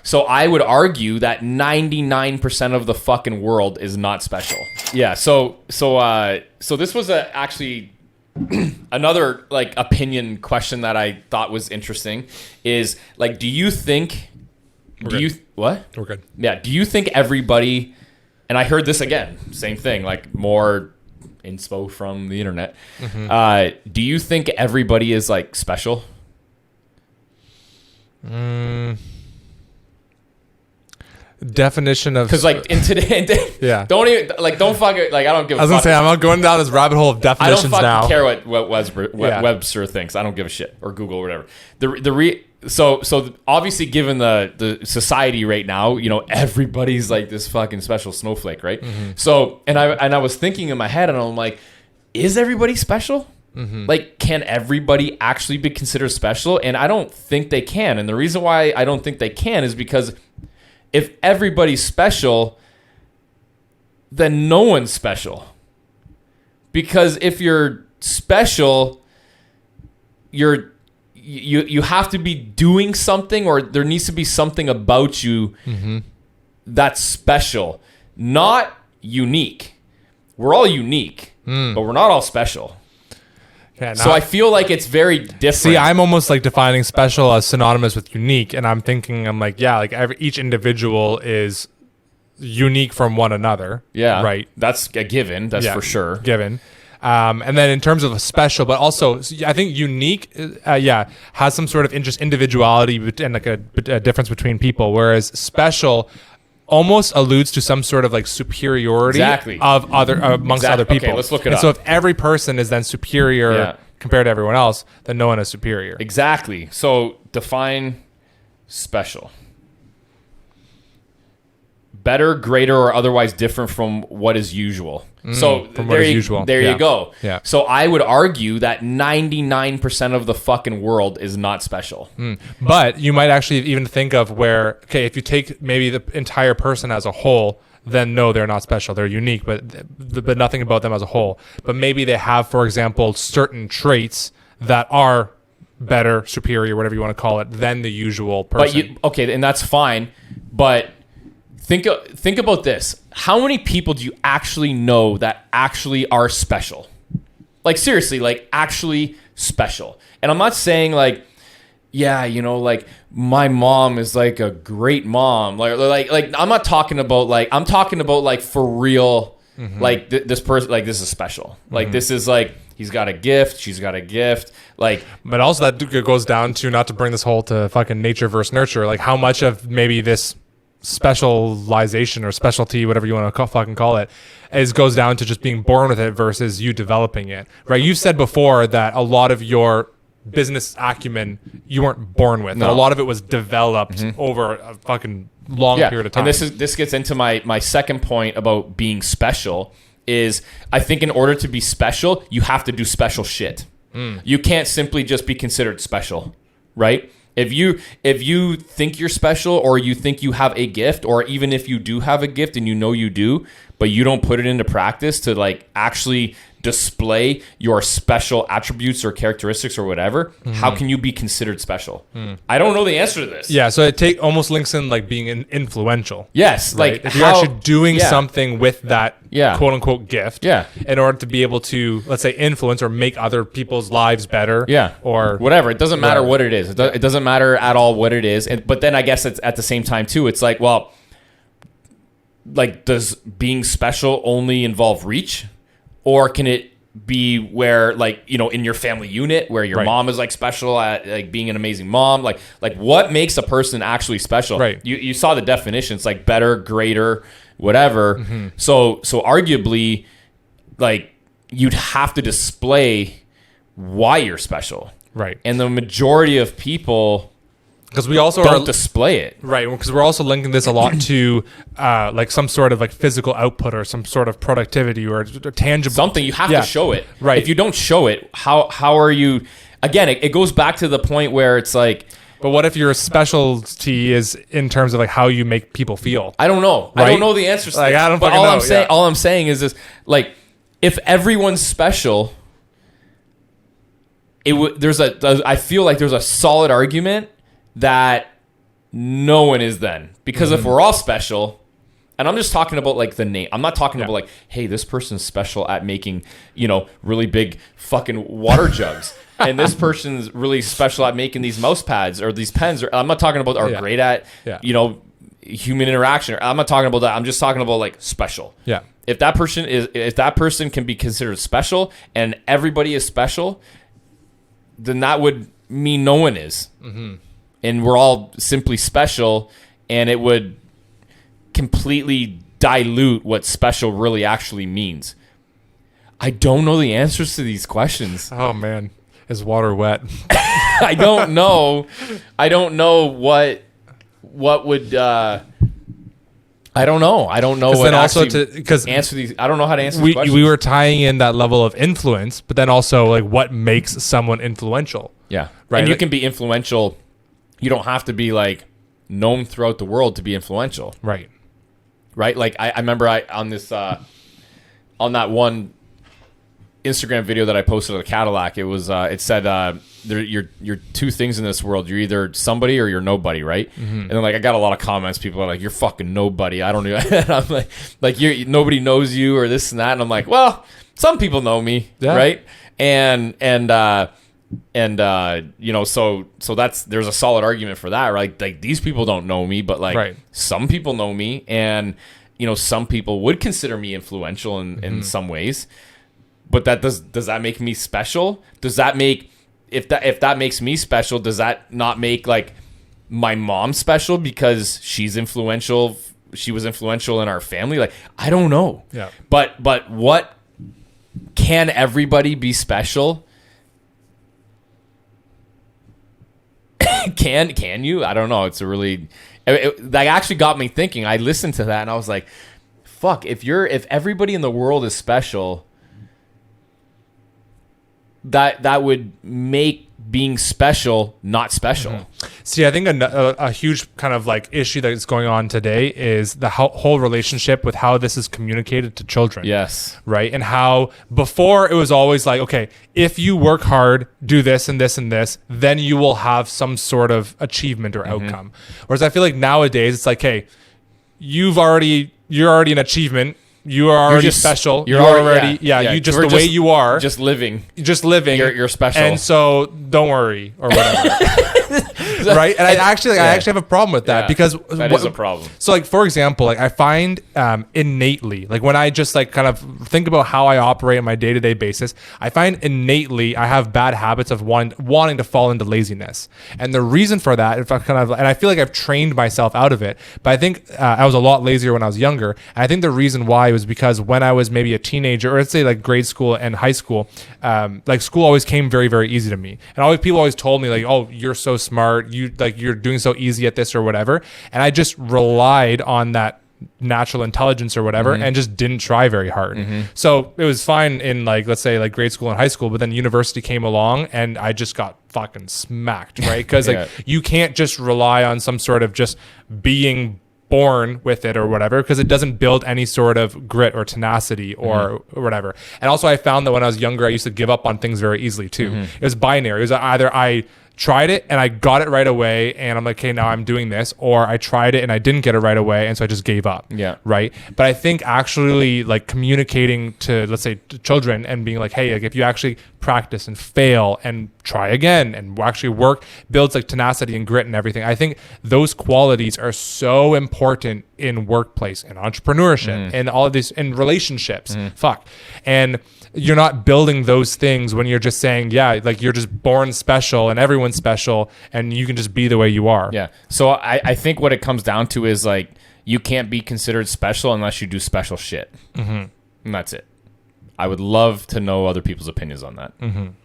So I would argue that 99% of the fucking world is not special. Yeah. So this was actually another like opinion question that I thought was interesting is like, do you think, what? We're good. Yeah. Do you think everybody, and I heard this again, same thing, like more inspo from the internet. Do you think everybody is like special? Definition of, because like in today, yeah, don't fuck it. Like I don't give. I was gonna say I'm not going down this rabbit hole of definitions now. I don't fucking care what Webster thinks. I don't give a shit, or Google or whatever. So obviously given the society right now, you know, everybody's like this fucking special snowflake, right? So and I was thinking in my head, and I'm like, is everybody special? Like, can everybody actually be considered special? And I don't think they can. And the reason why I don't think they can is because if everybody's special, then no one's special. Because if you're special, you have to be doing something, or there needs to be something about you that's special, not unique. We're all unique, but we're not all special. Yeah, so I feel like it's very different. See, I'm almost like defining special as synonymous with unique, and I'm like, yeah, like each individual is unique from one another. Yeah, right. That's a given. That's for sure. Given. And then in terms of special, but also I think unique, has some sort of individuality and like a difference between people, whereas special almost alludes to some sort of like superiority of amongst other people. Okay, let's look it up. So if every person is then superior compared to everyone else, then no one is superior. Exactly. So define special. Better, greater, or otherwise different from what is usual. So there you go. Yeah. So I would argue that 99% of the fucking world is not special. But you might actually even think of where, okay, if you take maybe the entire person as a whole, then no, they're not special. They're unique, but nothing about them as a whole. But maybe they have, for example, certain traits that are better, superior, whatever you want to call it, than the usual person. Okay, and that's fine. But think about this. How many people do you actually know that actually are special? Like seriously, like actually special. And I'm not saying like, yeah, you know, like my mom is like a great mom. Like I'm not talking about like, I'm talking about like for real, like this person, like this is special. Like this is like, he's got a gift, she's got a gift. Like, but also that goes down to, not to bring this whole to fucking nature versus nurture, like how much of maybe this specialization or specialty, whatever you want to fucking call it, goes down to just being born with it versus you developing it, right? You've said before that a lot of your business acumen you weren't born with. No. A lot of it was developed over a fucking long period of time. And this gets into my second point about being special is I think in order to be special, you have to do special shit. You can't simply just be considered special, right? If you think you're special, or you think you have a gift, or even if you do have a gift and you know you do, but you don't put it into practice to like actually display your special attributes or characteristics or whatever, how can you be considered special? I don't know the answer to this. Yeah, so it almost links in like being influential. Yes, right? Like if you're actually doing something with that quote unquote gift, in order to be able to, let's say, influence or make other people's lives better, or whatever. It doesn't matter what it is. It doesn't matter at all what it is. But then I guess it's at the same time too, it's like, well, like does being special only involve reach? Or can it be where, like, you know, in your family unit where your mom is like special at like being an amazing mom? Like what makes a person actually special? Right. You saw the definition. It's like better, greater, whatever. So arguably, like you'd have to display why you're special. Right. And the majority of people, because we also don't display it, right? Because we're also linking this a lot to like some sort of like physical output or some sort of productivity or tangible something. You have to show it, right? If you don't show it, how are you? Again, it goes back to the point where it's like, but what if your specialty is in terms of like how you make people feel? I don't know. Right? I don't know the answers. Like I don't. But know. All I'm saying is this: like, if everyone's special, I feel like there's a solid argument that no one is then. Because if we're all special, and I'm just talking about like the name. I'm not talking about like, hey, this person's special at making, really big fucking water jugs. And this person's really special at making these mouse pads or these pens. Or I'm not talking about are great at, human interaction. I'm not talking about that. I'm just talking about like special. Yeah. If that person can be considered special and everybody is special, then that would mean no one is. Mm-hmm. And we're all simply special, and it would completely dilute what special really actually means. I don't know the answers to these questions. Oh man, is water wet? I don't know. I don't know what would. I don't know. I don't know what answer these. I don't know how to answer these questions. We were tying in that level of influence, but then also like what makes someone influential. Yeah, right. And you can be influential. You don't have to be like known throughout the world to be influential. Right. Right. Like I remember on that one Instagram video that I posted of the Cadillac, it was it said you're two things in this world. You're either somebody or you're nobody, right? Mm-hmm. And then like I got a lot of comments. People are like, "You're fucking nobody." I don't know. And I'm like nobody knows you or this and that. And I'm like, well, some people know me, right? And so there's a solid argument for that, right? Like these people don't know me, but like some people know me, and some people would consider me influential in some ways. But does that make me special? Does that make if that makes me special, does that not make like my mom special because she's influential? She was influential in our family. Like I don't know. Yeah. But what can everybody be special? Can you? I don't know. It's a really that actually got me thinking. I listened to that and I was like, fuck, if everybody in the world is special, that would make being special not special. Mm-hmm. See, I think a huge kind of like issue that is going on today is the whole relationship with how this is communicated to children. Yes. Right. And how before it was always like, okay, if you work hard, do this and this and this, then you will have some sort of achievement or outcome. Whereas I feel like nowadays it's like, hey, you're already an achievement. You are already special. You're already you just the way you are. Just living. You're special. And so don't worry or whatever. Right? And I actually have a problem with that because that is a problem. So like for example, like I find innately, like when I just like kind of think about how I operate on my day-to-day basis, I find innately I have bad habits of wanting to fall into laziness. And the reason for that, if I and I feel like I've trained myself out of it, but I think I was a lot lazier when I was younger. And I think the reason why was because when I was maybe a teenager, or let's say like grade school and high school, like school always came very, very easy to me. And people always told me like, oh, you're so smart. You're doing so easy at this or whatever. And I just relied on that natural intelligence or whatever and just didn't try very hard. So it was fine in like, let's say like grade school and high school, but then university came along and I just got fucking smacked, right? Because like you can't just rely on some sort of just being born with it or whatever, because it doesn't build any sort of grit or tenacity or whatever. And also I found that when I was younger, I used to give up on things very easily too. It was binary. It was either I tried it and I got it right away and I'm like, okay, now I'm doing this, or I tried it and I didn't get it right away and so I just gave up. Right. But I think actually like communicating to, let's say, to children and being like, hey, like if you actually practice and fail and try again and actually work, builds like tenacity and grit and everything. I think those qualities are so important in workplace and entrepreneurship and all of this, in relationships. And you're not building those things when you're just saying, yeah, like you're just born special and everyone's special and you can just be the way you are. Yeah. So I think what it comes down to is like, you can't be considered special unless you do special shit. And that's it. I would love to know other people's opinions on that.